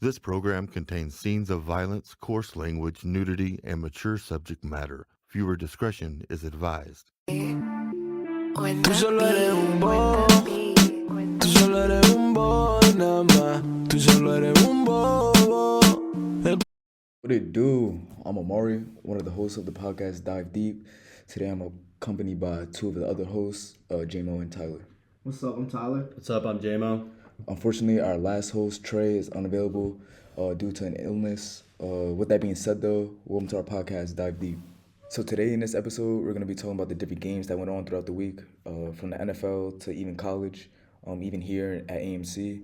This program contains scenes of violence, coarse language, nudity, and mature subject matter. Viewer discretion is advised. Tú solo eres un boy, tú solo eres un boy nada más, tú solo eres un bobo. What it do? I'm Amari, one of the hosts of the podcast Dive Deep. Today I'm accompanied by two of the other hosts, JMO and Tyler. What's up? I'm Tyler. What's up? I'm JMO. Unfortunately, our last host, Trey, is unavailable due to an illness. With that being said, though, welcome to our podcast Dive Deep. So today in this episode, we're going to be talking about the different games that went on throughout the week, from the NFL to even college, even here at AMC.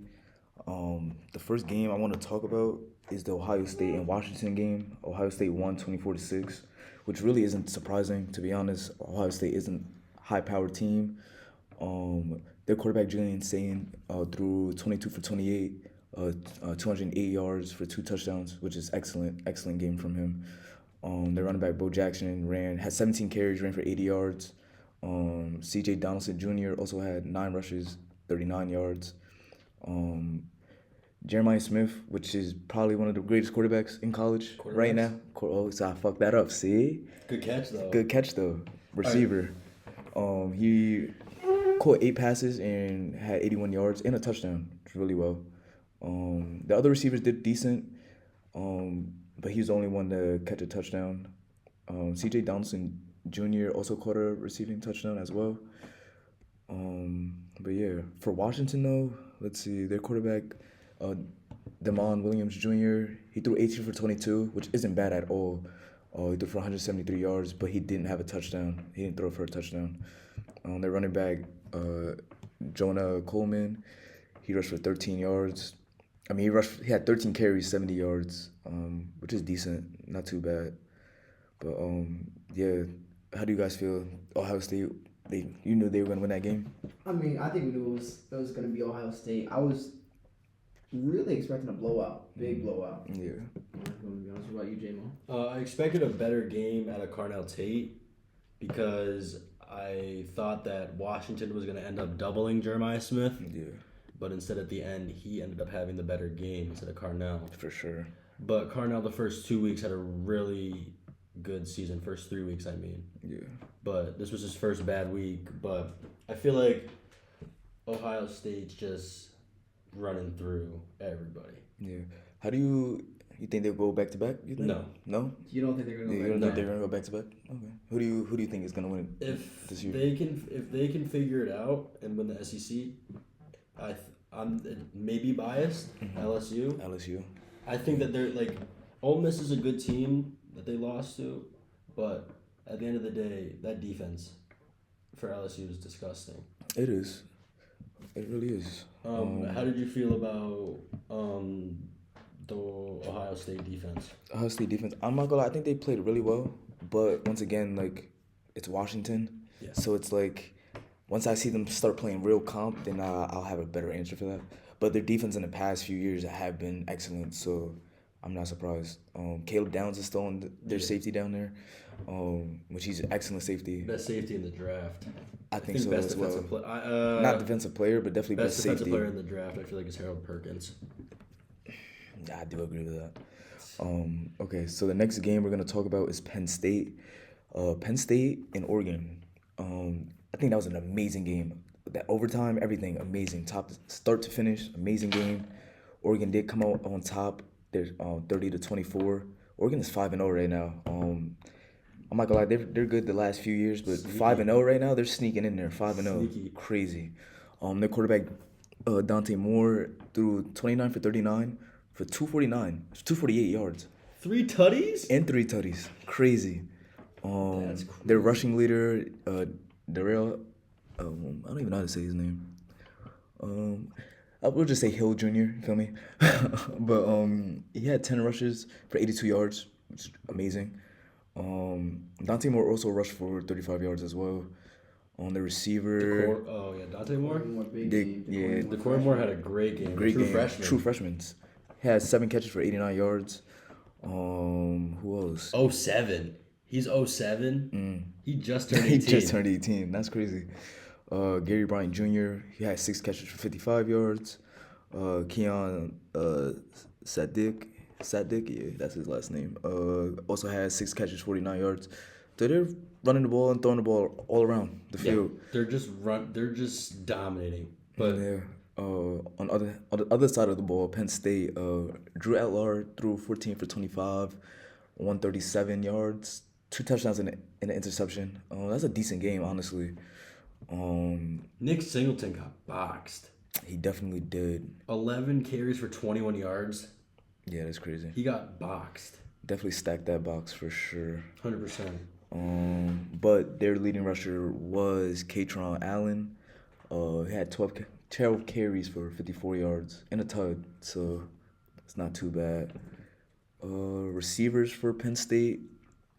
The first game I want to talk about is the Ohio State and Washington game. Ohio State won 24-6, which really isn't surprising, to be honest. Ohio State isn't a high-powered team. Their quarterback, Julian Sayin, threw 22 for 28, 208 yards for 2 touchdowns, which is excellent game from him. Their running back, Bo Jackson, had 17 carries, ran for 80 yards. C.J. Donaldson Jr. also had 9 rushes, 39 yards. Jeremiah Smith, which is probably one of the greatest quarterbacks in college right now. Oh, so I fucked that up. See? Good catch, though. Good catch, though. Receiver. He caught 8 passes and had 81 yards and a touchdown, which is really well. The other receivers did decent, but he was the only one to catch a touchdown. C.J. Donaldson Jr. also caught a receiving touchdown as well. But yeah, for Washington, though, let's see, their quarterback, Damon Williams Jr., he threw 18 for 22, which isn't bad at all. He threw for 173 yards, but he didn't have a touchdown. He didn't throw for a touchdown. Their running back, Jonah Coleman, he rushed for 13 yards. I mean, he had 13 carries, 70 yards, which is decent, not too bad. But yeah, how do you guys feel? Ohio State, you knew they were gonna win that game? I mean, I think we knew it was going to be Ohio State. I was really expecting a blowout, big blowout. Yeah. I'm going to be honest. What about you, J-Mo? I expected a better game out of Carnell Tate because I thought that Washington was going to end up doubling Jeremiah Smith. Yeah. But instead, at the end, he ended up having the better game instead of Carnell. For sure. But Carnell, the first 2 weeks, had a really good season. First 3 weeks, I mean. Yeah. But this was his first bad week. But I feel like Ohio State's just running through everybody. Yeah. How do you think they'll go back to back? You think? No. No? You don't think they're going to You go don't back? think they're gonna go back to back? Okay. Who do you think is gonna win If this year? if they can figure it out and win the SEC, I'm maybe biased. LSU. LSU. I think that they're like Ole Miss is a good team that they lost to, but at the end of the day, that defense for LSU is disgusting. It is. It really is. How did you feel about the Ohio State defense? Ohio State defense. I'm not gonna lie, I think they played really well, but once again, like, it's Washington, Yeah. so it's like once I see them start playing real comp, then I'll have a better answer for that. But their defense in the past few years have been excellent, so I'm not surprised. Caleb Downs is still on their safety down there, which he's an excellent safety. Best safety in the draft. I think so best as well. defensive player. Not defensive player, but definitely Best best defensive safety. player in the draft. I feel like it's Harold Perkins. Yeah, I do agree with that. Okay, so the next game we're gonna talk about is Penn State. Penn State and Oregon. I think that was an amazing game. That overtime, everything amazing. Start to finish, amazing game. Oregon did come out on top. They're 30-24. Oregon is 5-0 right now. I'm not gonna lie, they're good the last few years, but 5-0 right now, they're sneaking in there. 5-0, Sneaky. crazy. Their quarterback Dante Moore threw 29 for 39 for 248 yards 3 tutties? and 3 tutties. Crazy. That's crazy. Their rushing leader, Darrell, I don't even know how to say his name. I will just say Hill Jr. You feel me? But he had 10 rushes for 82 yards, which is amazing. Dante Moore also rushed for 35 yards as well. On the receiver, Dante Moore? More big They- game. yeah. DeCoy Moore had a great game. great True game. freshman. True freshmen. He had 7 catches for 89 yards. Who else? 07. He's 07. He just turned 18. He just turned 18. That's crazy. Gary Bryant Jr., he had 6 catches for 55 yards. Keon Sadik, yeah, that's his last name. Also has 6 catches, 49 yards. So they're running the ball and throwing the ball all around the field. They're just dominating. But Yeah. On the other side of the ball, Penn State, Drew Etlar threw 14 for 25, 137 yards, 2 touchdowns and an interception. That's a decent game, honestly. Nick Singleton got boxed. He definitely did. 11 carries for 21 yards. Yeah, that's crazy. He got boxed. Definitely stacked that box for sure. 100%. But their leading rusher was Katron Allen. He had 12 carries for 54 yards and a tud, so it's not too bad. Receivers for Penn State,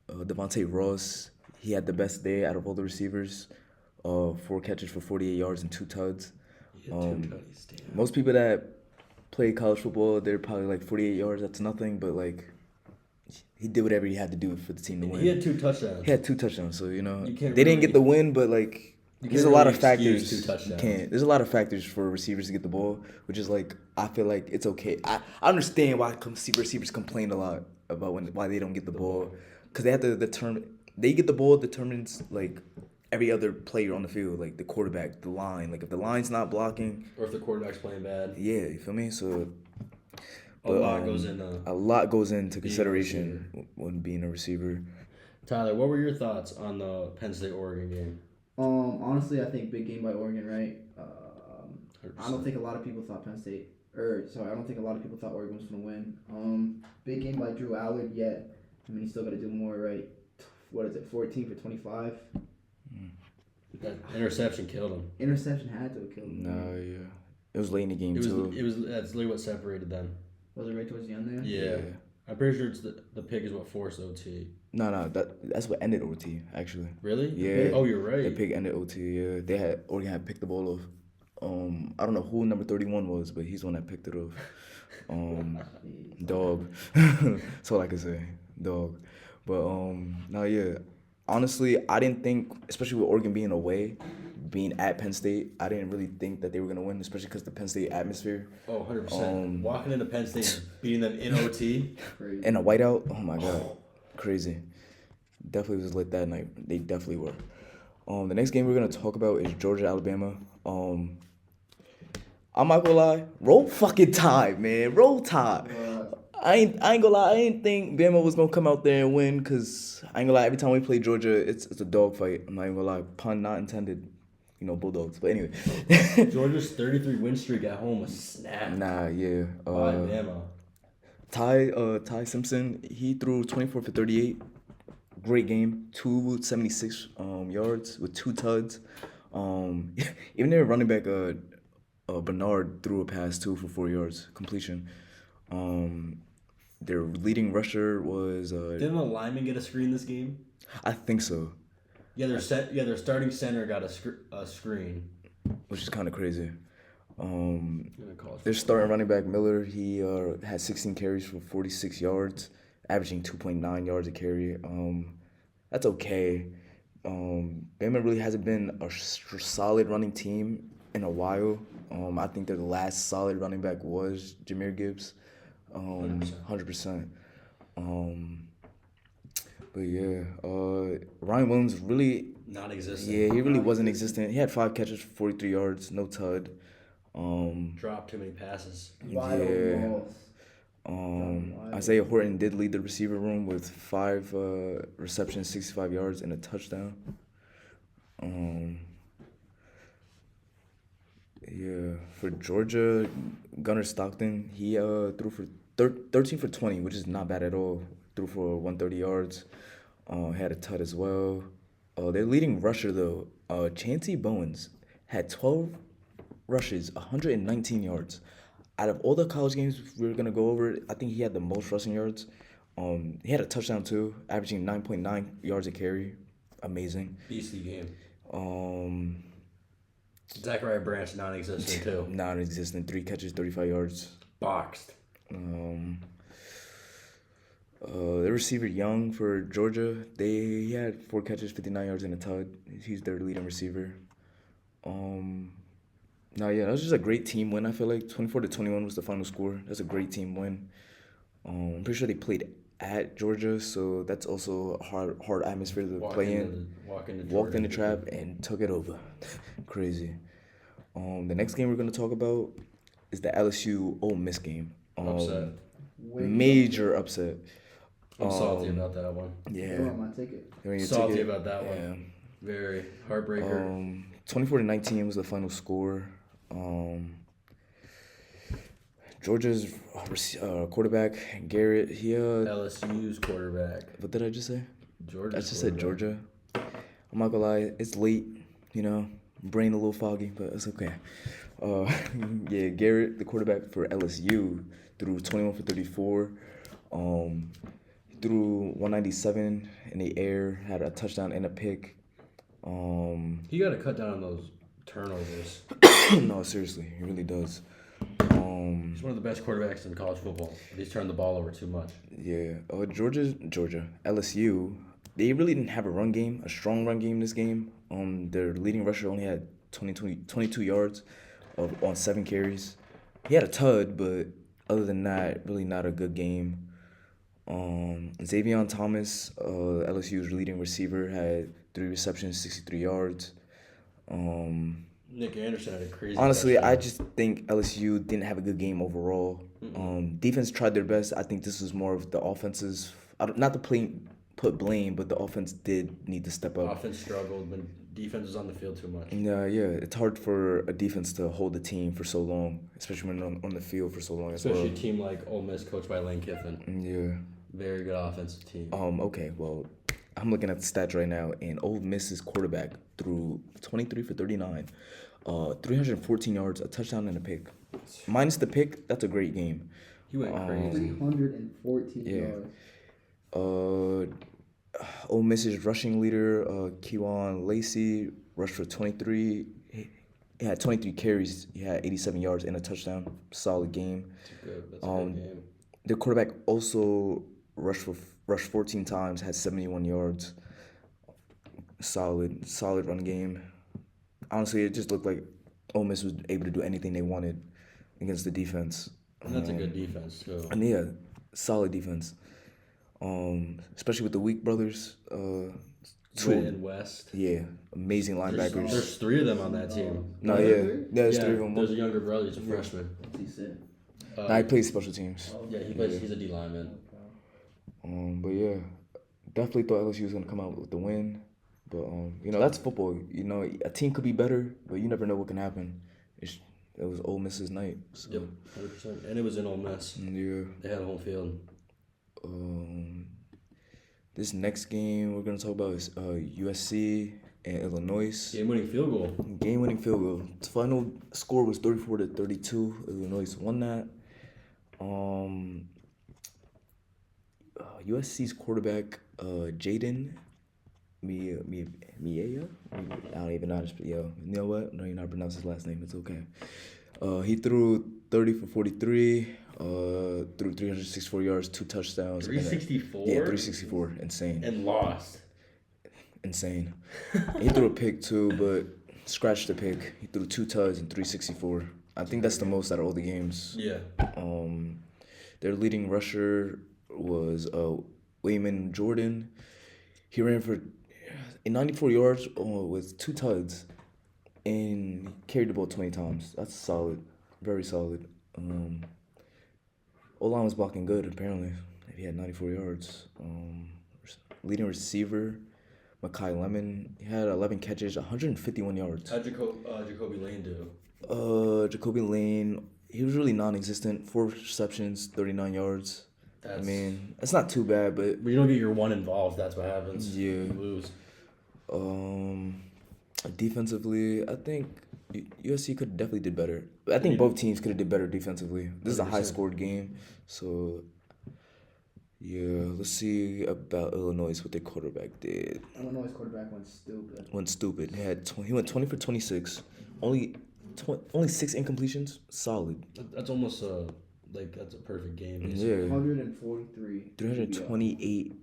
Devontae Ross, he had the best day out of all the receivers. 4 catches for 48 yards and 2 tuds. He had 2 tutties, damn. Most people that play college football, they're probably like 48 yards. That's nothing, but like he did whatever he had to do for the team to win. He had 2 touchdowns. He had 2 touchdowns, so they can't didn't really- get the win, but like there's a can't lot really of factors. excuse 2 touchdowns. There's a lot of factors for receivers to get the ball, which is like I feel like it's okay. I understand why receivers complain a lot about why they don't get the ball, because they have to determine. They get the ball determines like every other player on the field, like the quarterback, the line. Like if the line's not blocking, Or if the quarterback's playing bad. yeah, you feel me? So A lot goes in. a lot goes into being a consideration when being a receiver. Tyler, what were your thoughts on the Penn State-Oregon game? Honestly, I think big game by Oregon, right? I don't 100%. think a lot of people thought Penn State, I don't think a lot of people thought Oregon was gonna win. Big game by Drew Allard, yeah. I mean, he's still got to do more, right? What is it, 14 for 25? That interception killed him. Interception had to have killed him. No, yeah, it was late in the game That's too. literally what separated them. Was it right towards the end there? Yeah. Yeah. I'm pretty sure it's the pick is what forced OT. No, that's what ended OT actually. Really? Yeah. Oh, you're right. The pick ended OT. Yeah, Oregon had picked the ball off. I don't know who number 31 was, but he's the one that picked it off. Dog. That's all I can say. Dog. But no, yeah. Honestly, I didn't think, especially with Oregon being away, being at Penn State, I didn't really think that they were gonna win, especially because the Penn State atmosphere. Oh, 100%. Walking into Penn State and beating them in OT. Crazy. And a whiteout, oh my god, crazy. Definitely was lit that night. They definitely were. The next game we're gonna talk about is Georgia Alabama. I'm not gonna lie, roll fucking Tide, man, roll Tide. I ain't gonna lie, I didn't think Bama was gonna come out there and win, cause I ain't gonna lie, every time we play Georgia, it's a dogfight. I'm not even gonna lie, pun not intended. Bulldogs. But anyway. Georgia's 33 win streak at home was snapped. Nah, yeah. By Bama. Ty Simpson, he threw 24 for 38. Great game. 276 yards with 2 tuds. Even their running back Bernard threw a pass 2 for 4 yards completion. Their leading rusher was Didn't a lineman get a screen this game? I think so, Yeah, their starting center got a screen. which is kind of crazy. I'm gonna call it Their starting running back Miller, he had 16 carries for 46 yards, averaging 2.9 yards a carry. That's okay. Bama really hasn't been a solid running team in a while. I think their last solid running back was Jahmyr Gibbs, 100%. But yeah, Ryan Williams really, non-existent. yeah, he really wasn't existent. He had 5 catches for 43 yards, no tud. Dropped too many passes. Wide open balls. Isaiah Horton did lead the receiver room with 5 receptions, 65 yards, and a touchdown. Yeah, for Georgia, Gunnar Stockton, he threw for 13 for 20, which is not bad at all. Threw for 130 yards. Had a tud as well. Their leading rusher, though, Chancey Bowens, had 12 rushes, 119 yards. Out of all the college games we were going to go over, I think he had the most rushing yards. He had a touchdown, too, averaging 9.9 yards a carry. Amazing. Beastly game. Zachariah Branch, non-existent, too. Non-existent. 3 catches, 35 yards. Boxed. The receiver Young for Georgia, he had 4 catches, 59 yards and a tud. He's their leading receiver. No, yeah, that was just a great team win. I feel like 24-21 was the final score. That's a great team win. I'm pretty sure they played at Georgia, so that's also a hard atmosphere to play in. Walk into Walked in the Georgia. trap and took it over. Crazy. The next game we're gonna talk about is the LSU Ole Miss game. Upset. Major upset. I'm salty about that one. Yeah. They're on my ticket. They're in your Salty ticket. about that one. Yeah. Very heartbreaker. 24-19 was the final score. Georgia's quarterback Garrett. LSU's quarterback. What did I just say? Georgia. I just said Georgia. I'm not gonna lie, it's late. Brain a little foggy, but it's okay. Yeah, Garrett, the quarterback for LSU, threw 21 for 34. He threw 197 in the air, had a touchdown and a pick. He got to cut down on those turnovers. No, seriously, he really does. He's one of the best quarterbacks in college football. He's turned the ball over too much. Yeah, Georgia, LSU. They really didn't have a strong run game this game. Their leading rusher only had 22 yards on 7 carries. He had a tud, but other than that, really not a good game. Xavier Thomas, LSU's leading receiver, had 3 receptions, 63 yards. Nick Anderson had a crazy. Honestly, touchdown. I just think LSU didn't have a good game overall. Defense tried their best. I think this was more of the offense's. Not to put blame, but the offense did need to step up. Offense struggled when defense was on the field too much. Yeah, it's hard for a defense to hold the team for so long, especially when on the field for so long as Especially well. a team like Ole Miss, coached by Lane Kiffin. Yeah. Very good offensive team. Okay, well, I'm looking at the stats right now, and Ole Miss's quarterback threw 23 for 39, 314 yards, a touchdown, and a pick. Minus the pick, that's a great game. He went crazy. 314 Yeah. yards. Ole Miss's rushing leader, Kewan Lacey, rushed for 23. He had 23 carries. He had 87 yards and a touchdown. Solid game. That's a good game. The quarterback also rushed 14 times, had 71 yards. Solid run game. Honestly, it just looked like Ole Miss was able to do anything they wanted against the defense. And that's a good defense too. And yeah, solid defense. Especially with the Weak brothers. Witt and West. Yeah, amazing linebackers. There's 3 of them on that team. No, yeah, there's 3 of them. There's a younger brother. He's a freshman. What's he say? He plays special teams. Yeah, he plays. He's a D lineman. But yeah, definitely thought LSU was gonna come out with the win. But that's football. A team could be better, but you never know what can happen. It was Ole Miss's night. So. Yep, 100%. And it was in Ole Miss. Yeah. They had a home field. This next game we're gonna talk about is USC and Illinois. Game-winning field goal. Game-winning field goal. The final score was 34-32. Illinois won that. USC's quarterback, Jaden Miea? I don't even know how to speak. Yo, you know what? No, you're not pronounce his last name. It's okay. He threw 30 for 43, threw 364 yards, 2 touchdowns. 364? Yeah, 364. Insane. And lost. Insane. He threw a pick too, but scratched the pick. He threw 2 tuds and 364. I think that's the most out of all the games. Yeah. Their leading rusher was Wayman Jordan. He ran for 94 yards with 2 tuds and carried the ball 20 times. That's solid. Very solid. O-line was blocking good, apparently. He had 94 yards. Leading receiver, Makai Lemon, he had 11 catches, 151 yards. How'd Jacoby Lane do? Jacoby Lane, he was really non-existent. 4 receptions, 39 yards. That's not too bad, but When you don't get your one involved, that's what happens. Yeah. You lose. Defensively, I think USC could definitely did better. I think both teams could have did better defensively. This is a 100%. high-scored game, so yeah. Let's see about Illinois what their quarterback did. Illinois' quarterback went stupid. He went 20 for 26. Only 6 incompletions. Solid. That's almost that's a perfect game. Yeah. 143. 328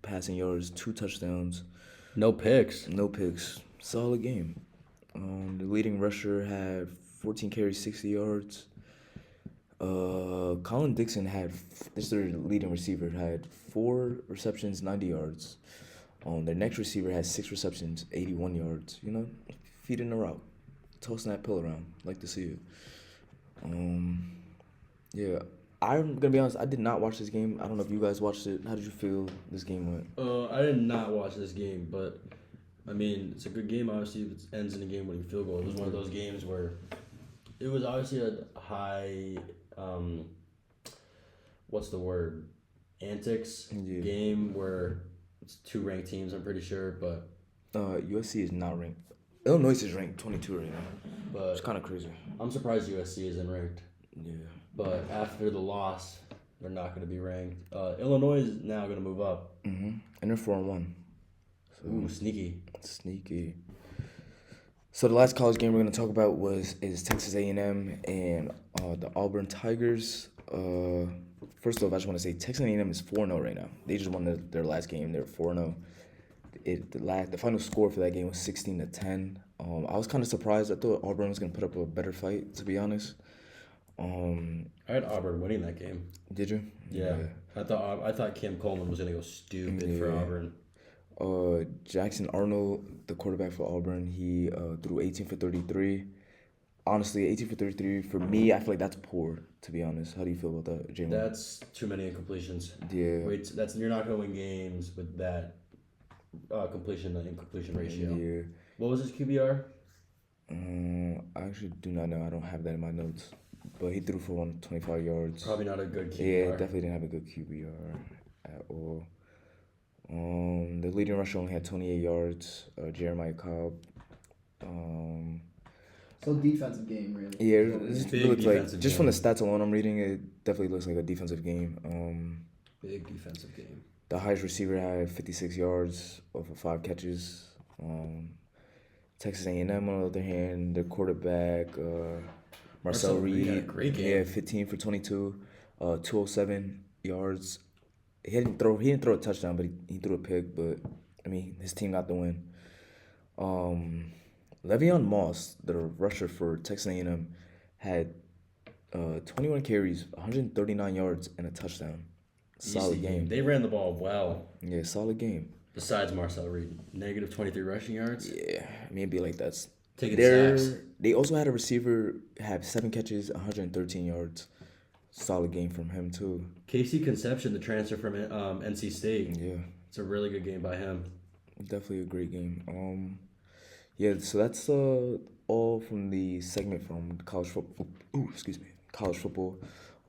passing yards, 2 touchdowns. No picks. No picks. Solid game. The leading rusher had 14 carries, 60 yards. Colin Dixon this is their leading receiver, had 4 receptions, 90 yards. Their next receiver had 6 receptions, 81 yards. You know, feeding the route, tossing that pill around. Like to see it. Yeah, I'm gonna be honest. I did not watch this game. I don't know if you guys watched it. How did you feel this game went? I did not watch this game, but I mean, it's a good game. Obviously, if it ends in a game-winning field goal. It was one of those games where it was obviously a high, what's the word, antics game where it's 2 ranked teams. I'm pretty sure, but USC is not ranked. Illinois is ranked 22 right now. But it's kind of crazy. I'm surprised USC isn't ranked. Yeah. But after the loss, they're not going to be ranked. Illinois is now going to move up. And they're 4-1. So, Ooh, sneaky. Sneaky. So the last college game we're going to talk about is Texas A&M and the Auburn Tigers. First off, I just want to say Texas A&M is 4-0 right now. They just won their last game. They're 4-0. The final score for that game was 16-10. I was kind of surprised. I thought Auburn was going to put up a better fight, to be honest. I had Auburn winning that game. Did you? Yeah. I thought Cam Coleman was going to go stupid for Auburn. Jackson Arnold, the quarterback for Auburn, he threw 18 for 33. Honestly, 18 for 33, for me, I feel like that's poor, to be honest. How do you feel about that, Jamie? That's too many incompletions. Yeah. Wait, you're not going to win games with that completion to incompletion ratio. Yeah. What was his QBR? I actually do not know. I don't have that in my notes. But he threw for 125 yards. Probably not a good QBR. Yeah, definitely didn't have a good QBR at all. The leading rusher only had 28 yards. Jeremiah Cobb. So defensive game, really. Yeah, it looks like just from the stats alone I'm reading, it definitely looks like a defensive game. Big defensive game. The highest receiver had 56 yards over 5 catches. Texas A&M, on the other hand, their quarterback Marcel Reed had a great game. Yeah, 15 for 22, 207 yards. He didn't throw a touchdown, but he threw a pick. But I mean, his team got the win. Le'Veon Moss, the rusher for Texas A&M, had 21 carries, 139 yards, and a touchdown. Solid game. They ran the ball well. Yeah, solid game. Besides Marcel Reed, negative 23 rushing yards. Yeah, maybe like that's. Taking sacks. They also had a receiver have 7 catches, 113 yards. Solid game from him too. Casey Conception, the transfer from NC State. Yeah, it's a really good game by him. Definitely a great game. Yeah, so that's all from the segment from college football. College football.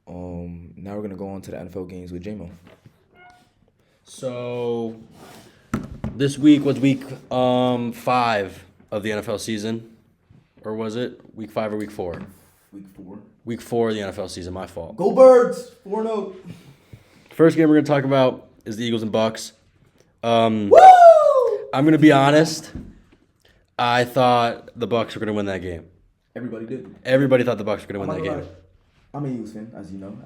Now we're gonna go on to the NFL games with J-Mo. So this week was week 5 of the NFL season, or was it week 5 or week 4? Week 4. Week 4 of the NFL season. My fault. Go Birds! 4-0. First game we're gonna talk about is the Eagles and Bucks. Woo! I'm gonna be honest. I thought the Bucks were gonna win that game. Everybody did. Everybody thought the Bucks were gonna win that game. I'm a Eagles fan, as you know.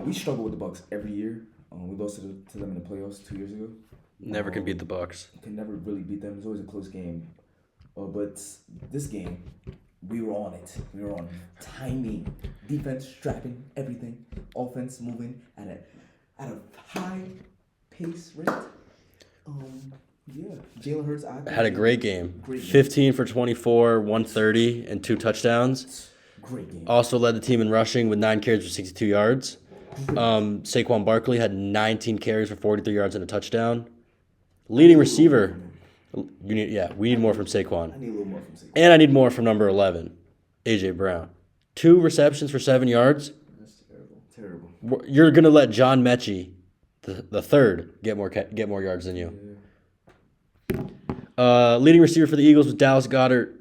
We struggle with the Bucks every year. We lost to them in the playoffs 2 years ago. Never can beat the Bucks. Can never really beat them. It's always a close game. But this game, we were on it. We were on timing, defense, strapping, everything, offense moving at a high pace rate. Yeah, Jalen Hurts Had a great game. 15 for 24, 130, and 2 touchdowns. Great game. Also led the team in rushing with 9 carries for 62 yards. Saquon Barkley had 19 carries for 43 yards and a touchdown. Leading receiver. We need more from Saquon. I need a little more from Saquon. And I need more from number 11, A.J. Brown. 2 receptions for 7 yards. That's terrible. You're going to let John Mechie, the third, get more yards than you. Leading receiver for the Eagles was Dallas Goedert.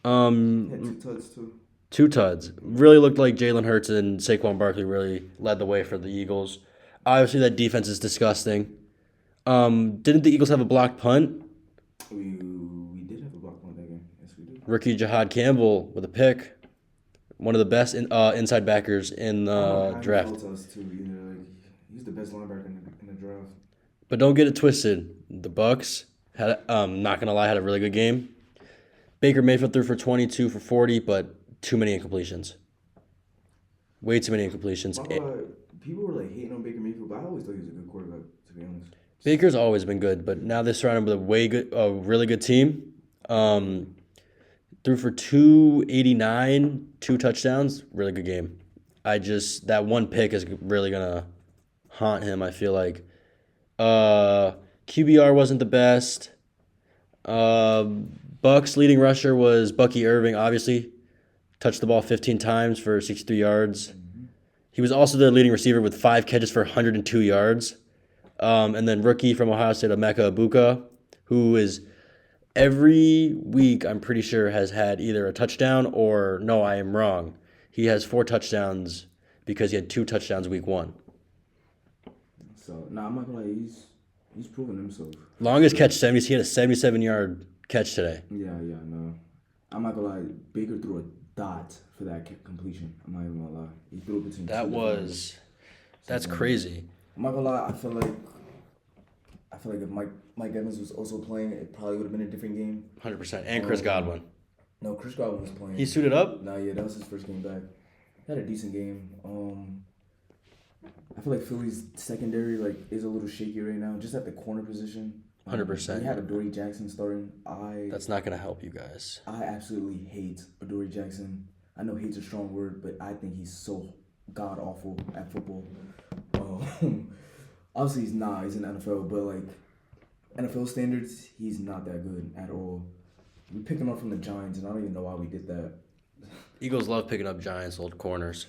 Had 2 tuds too. 2 tuds. Really looked like Jalen Hurts and Saquon Barkley really led the way for the Eagles. Obviously, that defense is disgusting. Didn't the Eagles have a blocked punt? We did have a block punt that game. Yes, we did. Rookie Jahad Campbell with a pick. One of the best inside backers in the draft. He's the best linebacker in the draft. But don't get it twisted. The Bucks had, not gonna lie, had a really good game. Baker Mayfield threw for 22 for 40, but too many incompletions. Way too many incompletions. People were like hating on Baker Mayfield, but I always thought he was a good quarterback, to be honest. Baker's always been good, but now they're surrounded with a really good team. Threw for 289, 2 touchdowns, really good game. That one pick is really gonna haunt him, I feel like. QBR wasn't the best. Bucks leading rusher was Bucky Irving, obviously. Touched the ball 15 times for 63 yards. He was also the leading receiver with 5 catches for 102 yards. And then rookie from Ohio State, Emeka Ibuka, who is every week, I'm pretty sure, has had either a touchdown or, no, I am wrong. He has 4 touchdowns because he had 2 touchdowns week 1. So, I'm not gonna lie, he's proven himself. Longest catch, 70. He had a 77-yard catch today. Yeah, no. I'm not gonna lie, Baker threw a dot for that completion. I'm not even gonna lie. He threw it between That's crazy. I'm not gonna lie, I feel like if Mike Evans was also playing, it probably would have been a different game. 100%. And Chris Godwin. No, Chris Godwin was playing. He suited up? Nah, yeah, that was his first game back. He had a decent game. I feel like Philly's secondary is a little shaky right now, just at the corner position. 100%. He had Adoree Jackson starting. That's not going to help you guys. I absolutely hate Adoree Jackson. I know hate's a strong word, but I think he's so god-awful at football. Obviously, he's not. He's in the NFL, but, NFL standards, he's not that good at all. We picked him up from the Giants, and I don't even know why we did that. Eagles love picking up Giants' old corners.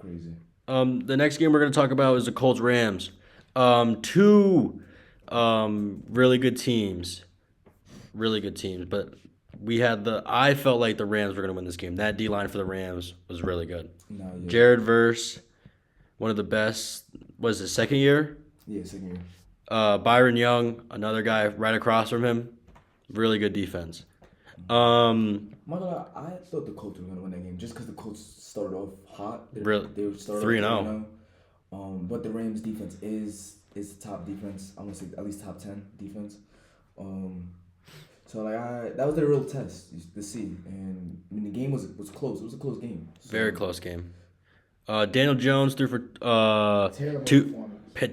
Crazy. The next game we're going to talk about is the Colts-Rams. 2 really good teams. But I felt like the Rams were going to win this game. That D-line for the Rams was really good. No, yeah. Jared Verse, one of the best, was his second year? Yeah, second year. Byron Young, another guy right across from him. Really good defense. I thought the Colts were going to win that game just because the Colts started off hot. They started 3-0. But the Rams defense is top defense. I'm going to say at least top 10 defense. So that was their real test to see. And the game was close. It was a close game. So, very close game. Daniel Jones threw for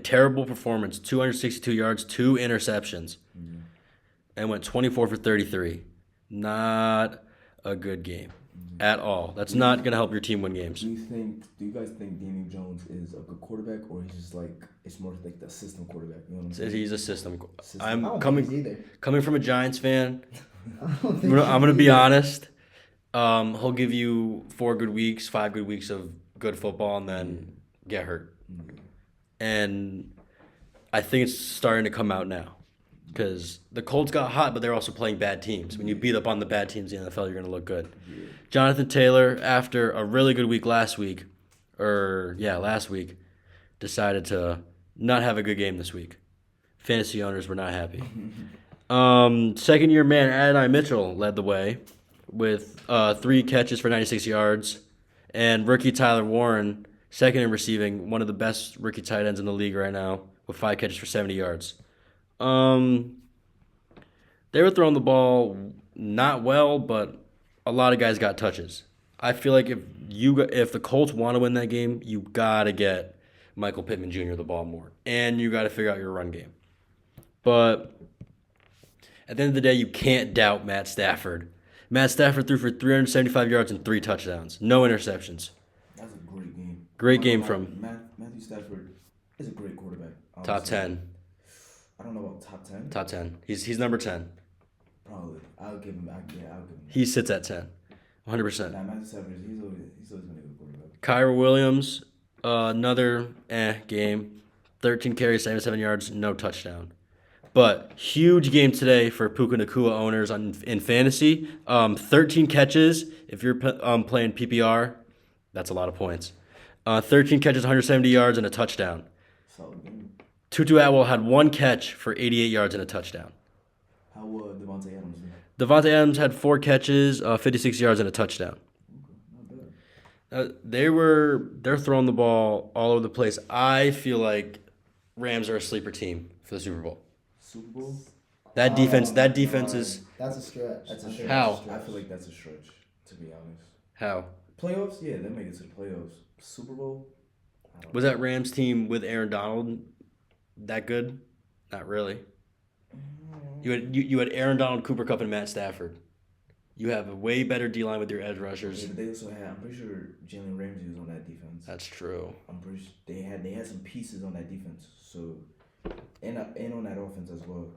terrible performance. 262 yards, 2 interceptions. Mm-hmm. And went 24 for 33. Not a good game at all. That's not going to help your team win games. Do you guys think Daniel Jones is a good quarterback, or he's just it's more like the system quarterback? You know what I'm saying? He's a system. I'm coming from a Giants fan. I'm going to be honest. He'll give you 4 good weeks, 5 good weeks of good football, and then get hurt. Mm-hmm. And I think it's starting to come out now. Because the Colts got hot, but they're also playing bad teams. When you beat up on the bad teams in the NFL, you're going to look good. Yeah. Jonathan Taylor, after a really good week last week, decided to not have a good game this week. Fantasy owners were not happy. Second-year man, Adonai Mitchell led the way with 3 catches for 96 yards. And rookie Tyler Warren, second in receiving, one of the best rookie tight ends in the league right now, with 5 catches for 70 yards. They were throwing the ball not well, but a lot of guys got touches. I feel like if the Colts want to win that game, you got to get Michael Pittman Jr. the ball more, and you got to figure out your run game. But at the end of the day, you can't doubt Matt Stafford. Matt Stafford threw for 375 yards and 3 touchdowns, no interceptions. That's a great game. Great game from Matthew Stafford is a great quarterback. Top 10. I don't know about top 10. Top 10. He's number 10. Probably. I'll give him. He sits at 10. 100%. Nah, Matthew Stafford, he's always been a good quarterback. Kyra Williams, another game. 13 carries, 77 yards, no touchdown. But huge game today for Puka Nacua owners in fantasy. 13 catches. If you're playing PPR, that's a lot of points. 13 catches, 170 yards, and a touchdown. Solid game. Tutu Atwell had 1 catch for 88 yards and a touchdown. How Devontae Adams did? Devontae Adams had 4 catches, 56 yards, and a touchdown. Okay, not bad. They're throwing the ball all over the place. I feel like Rams are a sleeper team for the Super Bowl. Super Bowl? That defense is That's a stretch. That's a I think stretch. How? I feel like that's a stretch, to be honest. how Playoffs, yeah, they make it to the playoffs. Super Bowl, I don't was know. that Rams team with Aaron Donald that good? Not really. You had Aaron Donald, Cooper Kupp, and Matt Stafford. You have a way better D line with your edge rushers. Yeah, but they also had. I'm pretty sure Jalen Ramsey was on that defense. That's true. I'm pretty sure they had some pieces on that defense. So, and on that offense as well.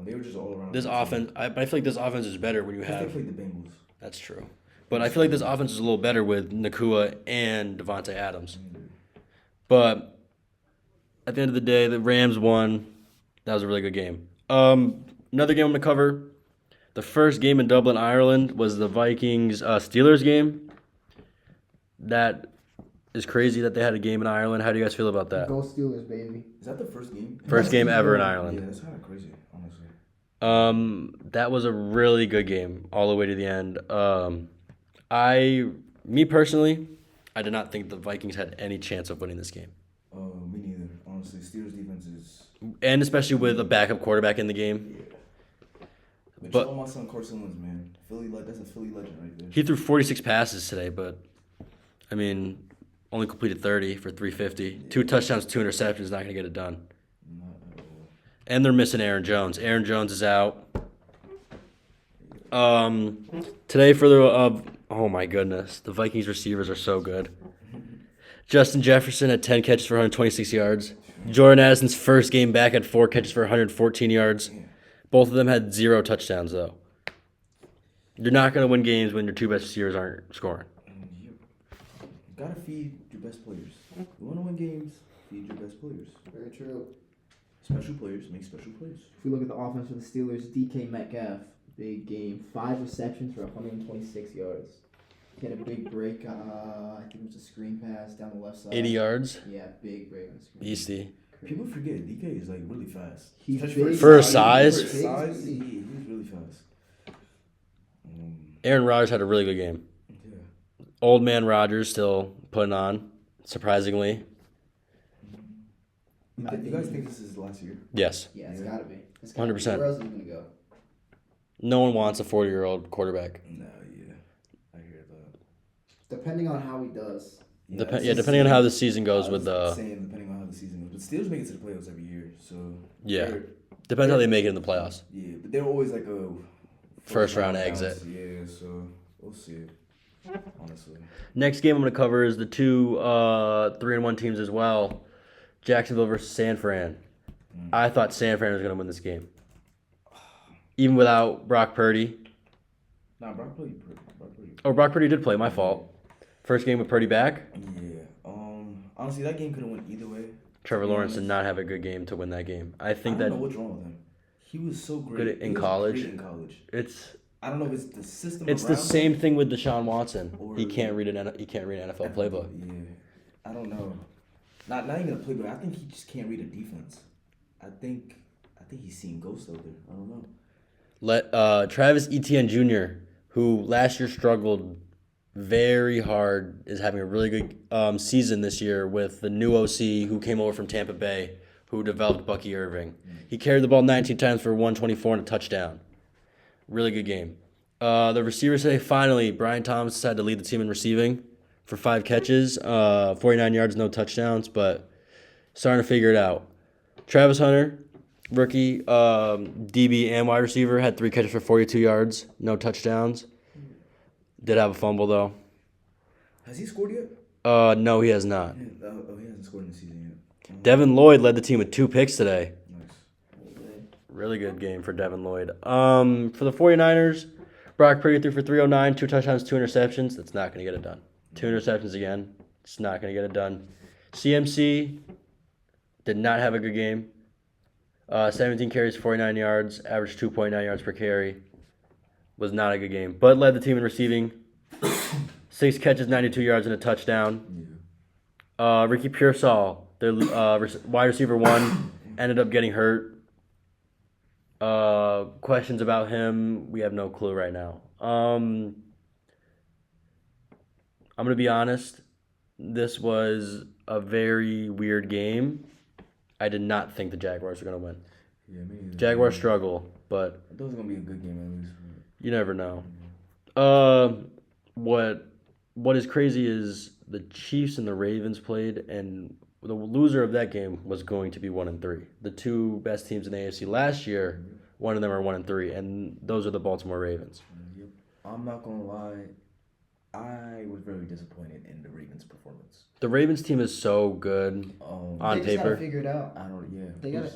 They were just all around. This offense, but I feel like this offense is better when you Because they have. played the Bengals. That's true. But I feel like this offense is a little better with Nakua and Devontae Adams. But at the end of the day, the Rams won. That was a really good game. Another game I'm going to cover. The first game in Dublin, Ireland was the Vikings Steelers game. That is crazy that they had a game in Ireland. How do you guys feel about that? Go Steelers, baby. Is that the first game? First game ever in Yeah, Ireland. that's kind of crazy, honestly. That was a really good game all the way to the end. Me personally, I did not think the Vikings had any chance of winning this game. Me neither. Honestly, Steelers defense is. And especially with a backup quarterback in the game. But But- shout out my son Carson Wentz, man. That's a Philly legend right there. He threw 46 passes today, but, I mean, only completed 30 for 350. 2 touchdowns, 2 interceptions, not going to get it done. Not at all. And they're missing Aaron Jones. Aaron Jones is out. Today for the oh my goodness, the Vikings receivers are so good. Justin Jefferson had 10 catches for 126 yards. Jordan Addison's first game back had 4 catches for 114 yards. Both of them had 0 touchdowns though. You're not gonna win games when your 2 best receivers aren't scoring. And you gotta feed your best players. You wanna win games, feed your best players. Very true. Special players make special plays. If we look at the offense for the Steelers, DK Metcalf, big game, 5 receptions for 126 yards. He had a big break. I think it was a screen pass down the left side. 80 yards. Yeah, big break on the screen. Beastie. People forget DK is like really fast. He's Especially big. For his size? For his size, he's really fast. Aaron Rodgers had a really good game. Yeah. Old man Rodgers still putting on, surprisingly. You guys think this is his last year? Yes. Yeah, it's gotta be. 100%. Where else is he gonna go? No one wants a 40-year-old quarterback. No, yeah. I hear that. Depending on how he does. Depending on how the season goes with the. Saying depending on how the season goes. But Steelers make it to the playoffs every year, so. Yeah. they're- Depends how they make it in the playoffs. Yeah, but they're always like a First round bounce. exit. Yeah, so we'll see. Honestly. Next game I'm going to cover is the 2 3-1 teams as well. Jacksonville versus San Fran. I thought San Fran was going to win this game. Even without Brock Purdy. Nah, Brock Purdy. Oh, Brock Purdy did play. My fault. First game with Purdy back. Yeah. Honestly, that game could have went either way. Trevor Lawrence did not have a good game to win that game. I I think don't that know what's wrong with him. He was so great. Good in He was college. great in college. it's I don't know if it's the system. it's the around him same thing with Deshaun Watson. Or- He can't read an NFL playbook. Yeah, I don't know. Not even a playbook. I think he just can't read a defense. I think he's seeing ghosts out there. I don't know. Let Travis Etienne Jr., who last year struggled very hard, is having a really good season this year with the new OC who came over from Tampa Bay, who developed Bucky Irving. He carried the ball 19 times for 124 and a touchdown. Really good game. The receivers today, finally, Brian Thomas decided to lead the team in receiving for 5 catches, 49 yards, no touchdowns, but starting to figure it out. Travis Hunter, rookie, DB and wide receiver, had 3 catches for 42 yards, no touchdowns. Did have a fumble, though. Has he scored yet? No, he has not. Yeah, he hasn't scored in the season yet. Devin Lloyd led the team with 2 picks today. Nice. Really good game for Devin Lloyd. For the 49ers, Brock Purdy threw for 309, 2 touchdowns, 2 interceptions. That's not going to get it done. 2 interceptions again. It's not going to get it done. CMC did not have a good game. 17 carries, 49 yards, averaged 2.9 yards per carry. Was not a good game, but led the team in receiving. 6 catches, 92 yards, and a touchdown. Ricky Pearsall, their wide receiver 1, ended up getting hurt. Questions about him, we have no clue right now. I'm going to be honest. This was a very weird game. I did not think the Jaguars were going to win. Yeah, me neither. Jaguars struggle. but I thought it was gonna be a good game at least. you never know. What is crazy is the Chiefs and the Ravens played, and the loser of that game was going to be 1-3. The two best teams in the AFC last year, one of them are 1-3, and those are the Baltimore Ravens. Yep. I'm not gonna lie, I was very disappointed in the Ravens' performance. The Ravens team is so good on They just gotta paper. figure it out. I don't. Yeah. They gotta.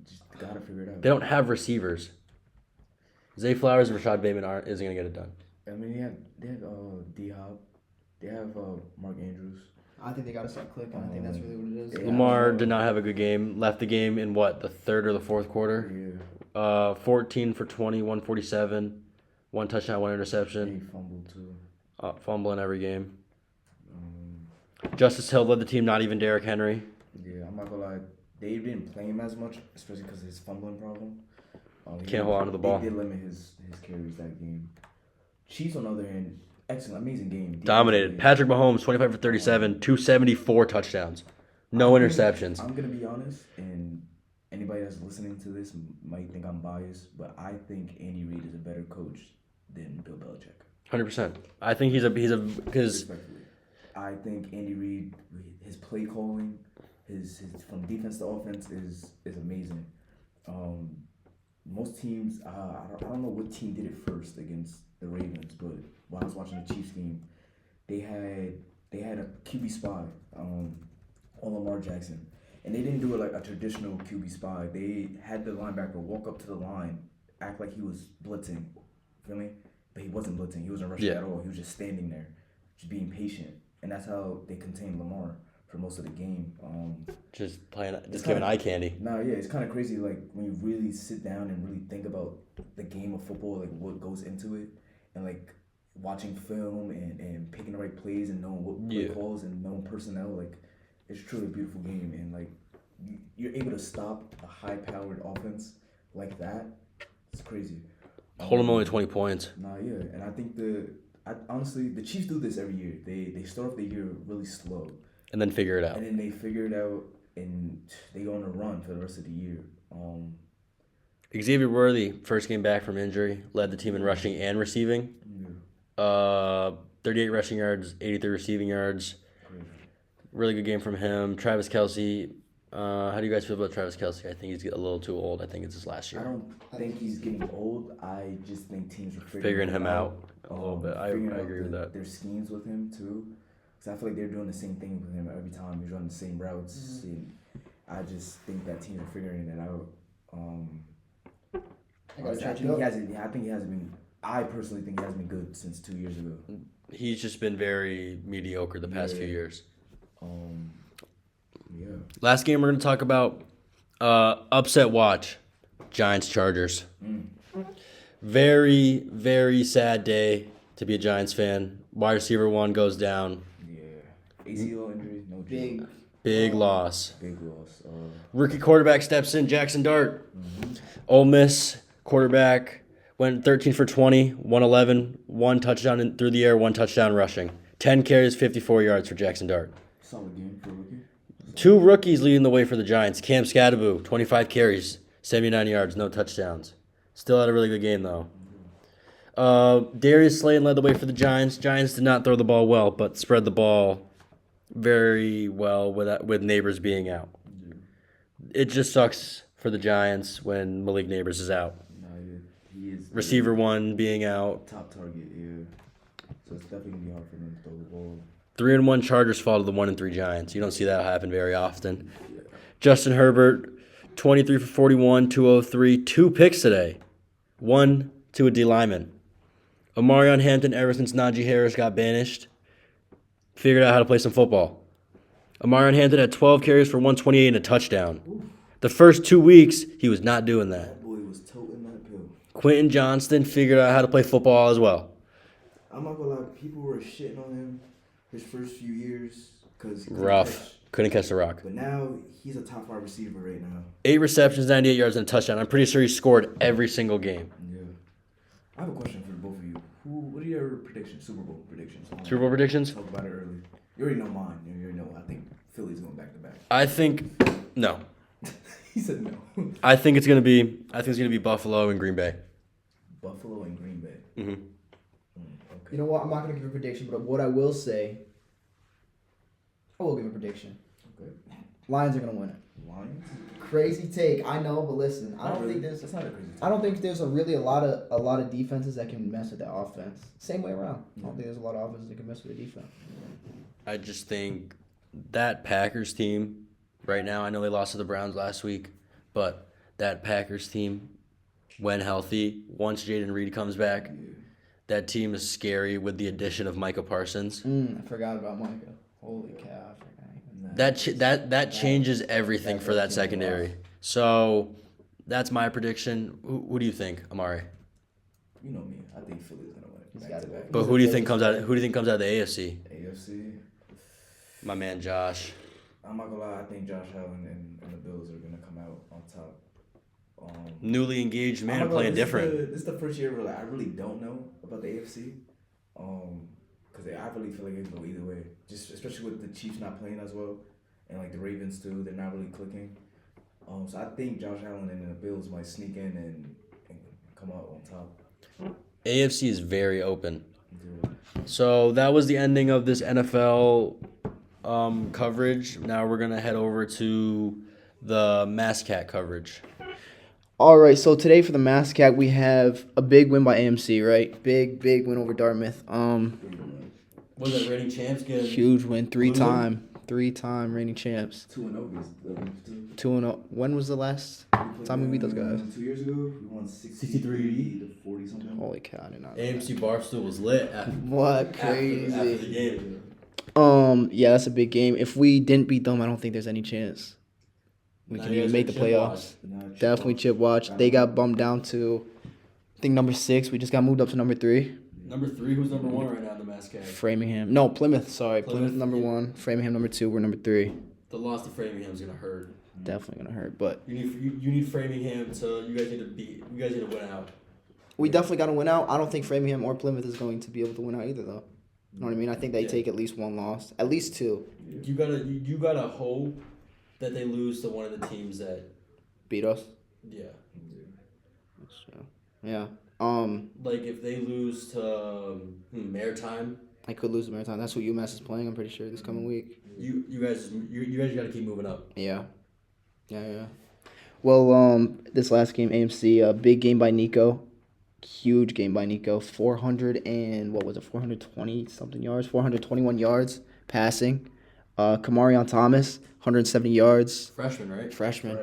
Just gotta figure it out. They don't have receivers. Zay Flowers and Rashad Bateman isn't gonna get it done. I mean, they have D Hop, they have Mark Andrews. I think they gotta start clicking. I think that's really what it is. Yeah. Lamar did not have a good game. Left the game in the third or the fourth quarter. Yeah. 14 for 20, 147, one touchdown, one He interception. fumbled too. Fumble in every game. Um, Justice Hill led the team, not even Derrick Henry. yeah, I'm not gonna lie. They didn't play him as much, especially because of his fumbling problem. Can't hold on to the ball. They did limit his carries that game. Chiefs, on the other hand, excellent, amazing game. Dominated. Patrick Mahomes, 25 for 37, 274 touchdowns. No interceptions. I'm gonna be honest, and anybody that's listening to this might think I'm biased, but I think Andy Reid is a better coach than Bill Belichick. 100%. I think because Respectfully, I think Andy Reid, his play calling, his from defense to offense is amazing. Most teams, I don't know what team did it first against the Ravens, but while I was watching the Chiefs game, they had a QB spy on Lamar Jackson, and they didn't do it like a traditional QB spy. They had the linebacker walk up to the line, act like he was blitzing, feel me? But he wasn't blitzing. He wasn't rushing Yeah. at all. He was just standing there, just being patient, and that's how they contained Lamar for most of the game. just giving eye candy. Nah, yeah, it's kind of crazy. Like when you really sit down and really think about the game of football, like what goes into it, and like watching film and picking the right plays and knowing what play Yeah. calls and knowing personnel. Like it's truly a beautiful game, and like you're able to stop a high-powered offense like that. It's crazy. Hold him only 20 points. Nah, yeah, and I think honestly the Chiefs do this every year. They start off the year really slow, And then figure it out. and then they figure it out, and they go on a run for the rest of the year. Xavier Worthy, first game back from injury, led the team in rushing and receiving. 38 rushing yards, 83 receiving yards. Really good game from him. Travis Kelce. How do you guys feel about Travis Kelce? I think he's a little too old. I think it's his last I year. don't think he's getting old. I just think teams are Figuring him out a little bit. I figuring out agree with that. Their schemes with him too, because I feel like they're doing the same thing with him every time. He's running the same routes, and I just think that teams are figuring it out. I think he hasn't been. I personally think he hasn't been good since 2 years ago. He's just been very mediocre the past few years. Yeah. Last game we're going to talk about, upset watch, Giants-Chargers. Very, very sad day to be a Giants fan. Wide receiver 1 goes down. Yeah. ACL injury, no joke. Big loss. Big loss. Rookie quarterback steps in, Jackson Dart. Ole Miss quarterback went 13 for 20, 111, one touchdown through the air, one touchdown rushing. 10 carries, 54 yards for Jackson Dart. Solid game for a rookie. 2 rookies leading the way for the Giants. Cam Scadaboo, 25 carries, 79 yards, no touchdowns. Still had a really good game, though. Darius Slayton led the way for the Giants. Giants did not throw the ball well, but spread the ball very well with Neighbors being out. It just sucks for the Giants when Malik Neighbors is out. No, he is Receiver 1 being out. top target. Yeah. So it's definitely gonna be hard for them to throw the ball. 3-1 Chargers fall to the 1-3 Giants. You don't see that happen very often. Justin Herbert, 23 for 41, 203, 2 picks today. 1 to a D lineman. Omarion Hampton, ever since Najee Harris got banished, figured out how to play some football. Omarion Hampton had 12 carries for 128 and a touchdown. The first 2 weeks, he was not doing that. That boy was toting that pill. Quentin Johnston figured out how to play football as well. I'm not gonna lie, people were shitting on him his first few years because Rough. Couldn't catch the rock. But now he's a top 5 receiver right now. 8 receptions, 98 yards, and a touchdown. I'm pretty sure he scored every single game. Yeah. I have a question for both of you. What are your predictions? Super Bowl predictions. Super Bowl predictions? Talk about it early. You already know mine. You already know. I think Philly's going back to back. I think no. He said no. I think it's gonna be Buffalo and Green Bay. Buffalo and Green Bay. Mm-hmm. Okay. You know what? I'm not gonna give a prediction, but what I will say, I will give a prediction. Okay. Lions are gonna win it. Lions. Crazy take, I know, but listen, I don't think there's. That's not a crazy. I don't think there's a lot of defenses that can mess with that offense. Same way around. I don't think there's a lot of offenses that can mess with the defense. I just think that Packers team right now, I know they lost to the Browns last week, but that Packers team, when healthy, once Jaden Reed comes back, that team is scary with the addition of Micah Parsons. I forgot about Micah. Holy cow! I forgot. That changes everything for that secondary. So that's my prediction. Who do you think, Amari? You know me. I think Philly's gonna win it. He's got it back. But who do you think comes out? Who do you think comes out of the AFC? AFC. My man Josh. I'm not gonna lie. I think Josh Allen and the Bills are gonna come out on top. Newly engaged I'm man not gonna playing lie, different. This is the first year where I really don't know about the AFC. Because I really feel like it can go either way. Just especially with the Chiefs not playing as well, and like the Ravens too, they're not really clicking. So I think Josh Allen and the Bills might sneak in and come out on top. AFC is very open. Yeah. So that was the ending of this NFL coverage. Now we're gonna head over to the Mascat coverage. All right, so today for the Mascat, we have a big win by AMC, right? Big win over Dartmouth. Was it reigning champs? Huge win, three-time reigning champs. 2-0. 2-0. When was the last time we beat those guys? 2 years ago, we won 63 to 40 something. Holy cow, I did not know AMC Barstool was lit. What After the crazy. game. Yeah, that's a big game. If we didn't beat them, I don't think there's any chance we can even make the playoffs. Definitely chip watch. They got bumped down to, I think, number 6. We just got moved up to number 3. Number 3, who's number 1 right now in the Mascat? Framingham. No, Plymouth. Sorry, Plymouth number yeah. 1. Framingham number 2. We're number 3. The loss to Framingham's gonna hurt. Definitely gonna hurt, but You need Framingham to you guys need to win out. we definitely got to win out. I don't think Framingham or Plymouth is going to be able to win out either, though. You know what I mean? I think they take at least 1 loss, at least 2. You gotta hope that they lose to one of the teams that Beat us. yeah. That's true. Yeah. Like if they lose to Maritime, I could lose the Maritime. That's who UMass is playing. I'm pretty sure this coming week. you guys gotta keep moving up. Yeah. Well, this last game, AMC, big game by Nico. Huge game by Nico. 420 something yards, 421 yards passing. Kamarion Thomas, 170 yards. Freshman, right? Freshman.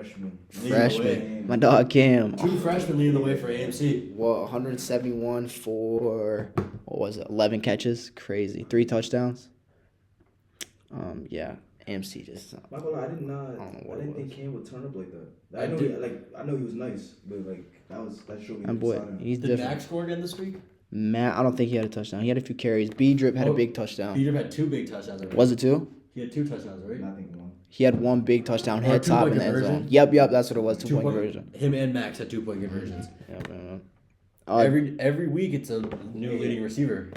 Leading the way. My dog Cam. 2 freshmen leading the way for AMC. Well, 171 for 11 catches. Crazy. 3 touchdowns. Yeah. AMC just. Not gonna lie, I didn't what it think Cam would turn up like that. I I did. know he was nice, but like that showed me. My boy, inside him. he's Did different. Max score again this week? Matt, I don't think he had a touchdown. He had a few carries. B-Drip had a big touchdown. Peter had 2 big touchdowns. Already. Was it 2? He had 2 touchdowns, right? I think one. He had 1 big touchdown. Or Head top in two-point the end zone. conversion? Yep, that's what it was. 2-point 2-point conversion. Him and Max had 2-point conversions. Yeah. Every week it's a new leading receiver.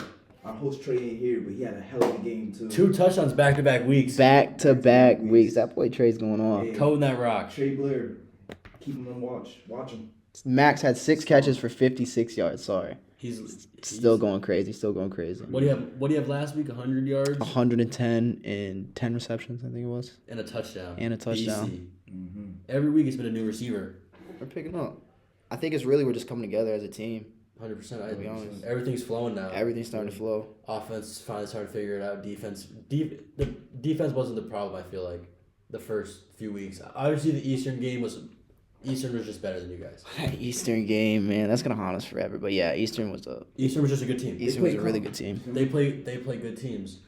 Our host Trey ain't here, but he had a hell of a game too. 2 touchdowns back-to-back weeks. Back-to-back weeks. That boy Trey's going off. Hey, Toting that rock. Trey Blair, keep him on watch. Watch him. Max had 6 catches for 56 yards. Sorry. He's Still going crazy. What do you have last week? 100 yards 110 and 10 receptions, I think it was. and a touchdown. BC. Every week it's been a new receiver. We're picking up. I think it's really we're just coming together as a team. 100%. To be honest. Everything's flowing now. Everything's starting to flow. Offense is finally starting to figure it out. The defense wasn't the problem. I feel like the first few weeks. Obviously, the Eastern was just better than you guys. Eastern game, man, that's gonna haunt us forever. But yeah, Eastern was just a good team. Eastern was a really good team. They play good teams.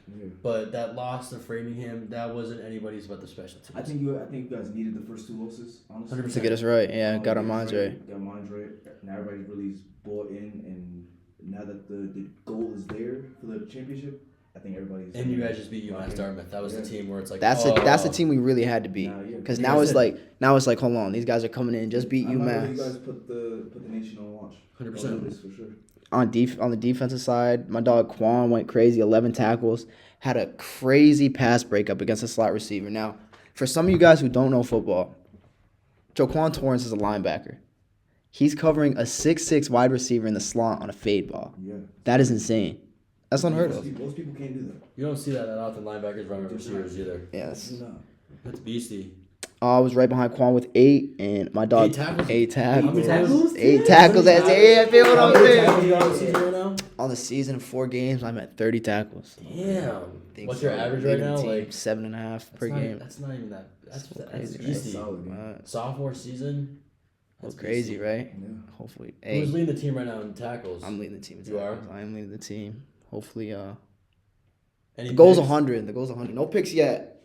But that loss to Framingham, that wasn't anybody's but the special teams. I think you guys needed the first 2 losses, honestly. 100%. To get us right, yeah, got our minds right. Got minds right. Now everybody's really bought in, and now that the goal is there for the championship, I think everybody's. And you guys just beat UMass Dartmouth. That was the team where it's like That's the team we really had to beat. Because now it's like hold on, these guys are coming in, just beat You UMass. guys put the nation on watch. 100%. This for sure. On the defensive side, my dog Quan went crazy, 11 tackles, had a crazy pass breakup against a slot receiver. Now, for some of you guys who don't know football, Joquan Torrance is a linebacker. He's covering a 6'6" wide receiver in the slot on a fade ball. Yeah. That is insane. That's unheard of. Most people can't do that. You don't see that often. Linebackers run with receivers either. Yes. It's Beastie. I was right behind Quan with 8, and my dog 8 tackles? 8 tackles. How many tackles? 8 tackles. That's I feel what I'm saying. Tackles you got on the season right now? On the season, 4 games, I'm at 30 tackles. Damn. What's your average right now? Like 7.5 per game. That's not even that. That's crazy, right? beastie. solid. Sophomore season. That's That's crazy, beastie. right? Yeah. Hopefully, Who's leading the team right now in tackles? I'm leading the team. In You are? tackles. I am leading the team. Hopefully, Any the goal's picks? 100. The goal's 100. No picks yet.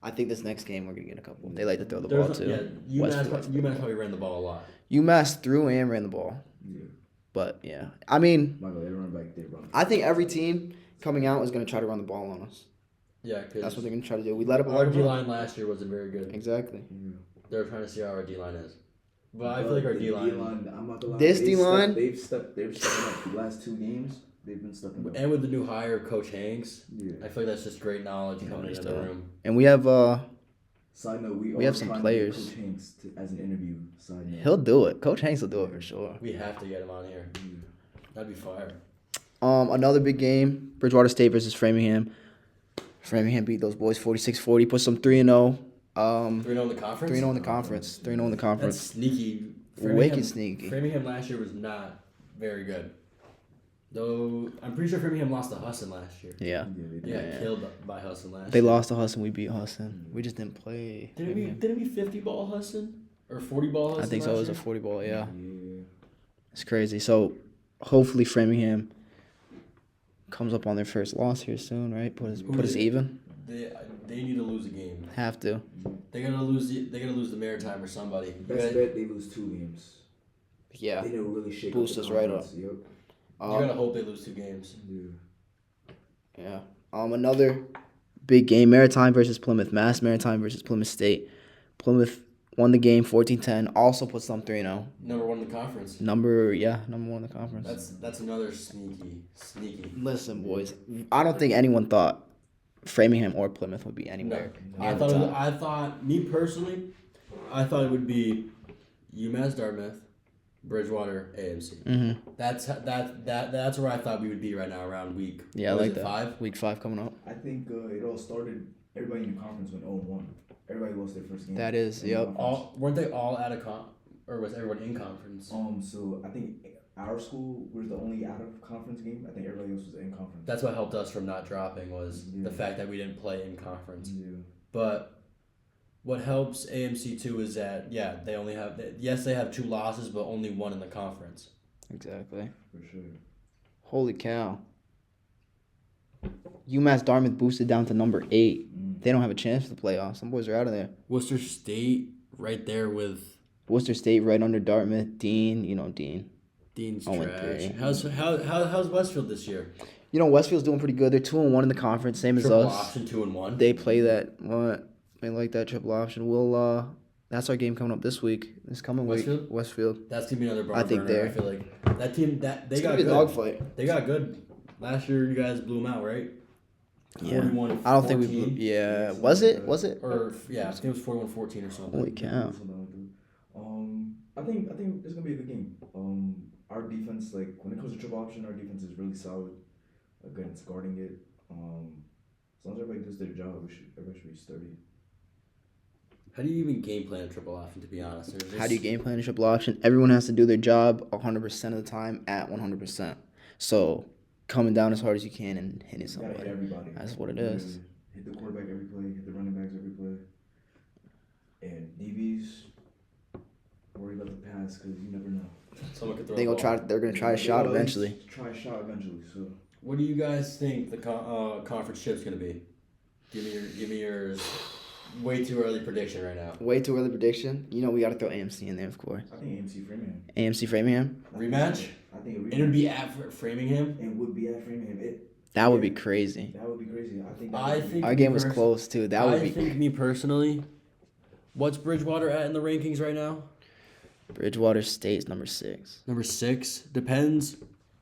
I think this next game we're gonna get a couple. They like to throw the ball too. Yeah, Westfield. UMass probably ran the ball a lot. UMass threw and ran the ball, Yeah. but yeah, I mean, My God, they run back. They run. I think every team coming out is gonna try to run the ball on us. Yeah, because That's what they're gonna try to do. We let up a lot our of D line last year wasn't very good. Exactly. They're trying to see how our D line is. But I feel like our D line, I'm not gonna lie. This D-line? They've stepped up the last 2 games. They've been stepping up. and with the new hire, Coach Hanks, Yeah. I feel like that's just great knowledge coming into the room. And we have Side note, We are have some trying to players. get Coach Hanks as an interview. Side note. he'll do it. Coach Hanks will do it for sure. We have to get him on here. That'd be fire. Another big game: Bridgewater State versus Framingham. Framingham beat those boys 46-40. Put some 3-0. 3-0 in the conference? 3-0 in the conference. 3-0 in the That's conference. sneaky. Wicked sneaky. Framingham last year was not very good. Though, I'm pretty sure Framingham lost to Husson last year. Yeah. They got killed by Husson last They year. lost to Husson. We beat Husson. We just didn't play. Didn't we 50 ball Husson? Or 40 ball Husson? I think so. It last was a year? 40 ball. Yeah. Yeah. It's crazy. So, hopefully Framingham comes up on their first loss here soon, right? Put us even. They need to lose a game. Have to. They gotta lose the Maritime or somebody. Best bet they lose 2 games. Yeah. They didn't really shake Boost up us the right up. conference. Yep. You gotta hope they lose 2 games. Yeah. Yeah. Another big game: Maritime versus Plymouth. Mass Maritime versus Plymouth State. Plymouth won the game 14-10. Also puts them 3-0. Number 1 in the conference. Number 1 in the conference. That's another sneaky. Listen, boys. I don't think anyone thought Framingham or Plymouth would be anywhere. I thought me personally, I thought it would be UMass Dartmouth, Bridgewater, AMC. Mm-hmm. That's where I thought we would be right now around week. Yeah, I what is like it, that. 5? Week 5 coming up. I think it all started. Everybody in the conference went 0-1. Everybody lost their first game. That is, in the yep. conference. Weren't they all out of or was everyone in conference? So I think our school was the only out of conference game. I think everybody else was in conference. That's what helped us from not dropping was the fact that we didn't play in conference. Yeah. But what helps AMC too is that they only have they have 2 losses but only 1 in the conference. Exactly. For sure. Holy cow. UMass Dartmouth boosted down to number 8. They don't have a chance for the playoffs. Some boys are out of there. Worcester State right there with Worcester State right under Dartmouth. Dean, Dean. Dean's 0-3. trash. How's Westfield this year? Westfield's doing pretty good. They're 2-1 in the conference, same as Triple us. option 2-1. They play that. They like that triple option. We'll. That's our game coming up this week. This coming Westfield? week. Westfield. That's gonna be another barn I think burner. I they're- feel like that team they It's got gonna be good. a dogfight. They got good. Last year you guys blew them out, right? Yeah. 41-14. I don't think we. Yeah. Was it? Or I think it was 41-14 or something. Holy cow. I think it's gonna be a good game. Our defense, like when it comes to triple option, our defense is really solid against guarding it. As long as everybody does their job, everybody should be sturdy. How do you even game plan a triple option? To be honest, How do you game plan a triple option? Everyone has to do their job 100% of the time at 100%. So coming down as hard as you can and hitting You gotta somebody. hit everybody. That's what it is. Hit the quarterback every play, hit the running backs every play. And DBs, worry about the pass because you never know. Someone could throw. They're a ball. gonna try a shot eventually. Try a shot eventually. So What do you guys think the conference chip's gonna be? Give me yours. Way too early prediction right now. Way too early prediction. We got to throw AMC in there, of course. I think AMC Framingham. AMC Framingham. Rematch? I think It would be at Framingham. It would be at Framingham. That would be crazy. That would be crazy. I think Our game was close too. That would I be. think me personally. What's Bridgewater at in the rankings right now? Bridgewater State's number 6. Number 6 depends.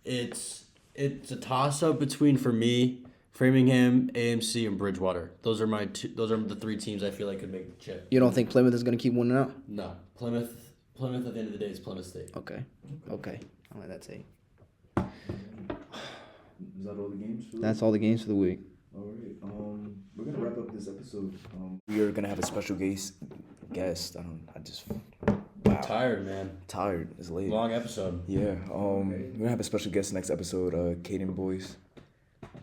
It's a toss up between for me Framingham, AMC, and Bridgewater. Those are my two. Those are the three teams I feel like could make the chip. You don't think Plymouth is going to keep winning out? No, Plymouth. Plymouth at the end of the day is Plymouth State. Okay. I'll let that take. Is that all the games? That's all the games for the week. All right. We're gonna wrap up this episode. We are gonna have a special guest. Wow. Tired, man. Tired. It's late. Long episode. Yeah. We're gonna have a special guest next episode. Caden Boyce.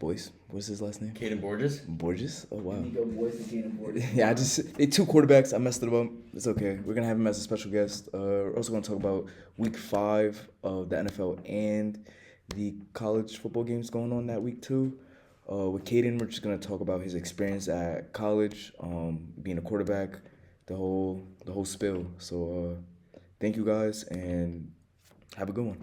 What's his last name? Caden Borges. Borges. Oh wow. Boys and Caden Borges. Yeah, they two quarterbacks. I messed it up. It's okay. We're gonna have him as a special guest. We're also gonna talk about week 5 of the NFL and the college football games going on that week too. With Caden, we're just gonna talk about his experience at college, being a quarterback, the whole spill. So thank you guys and have a good one.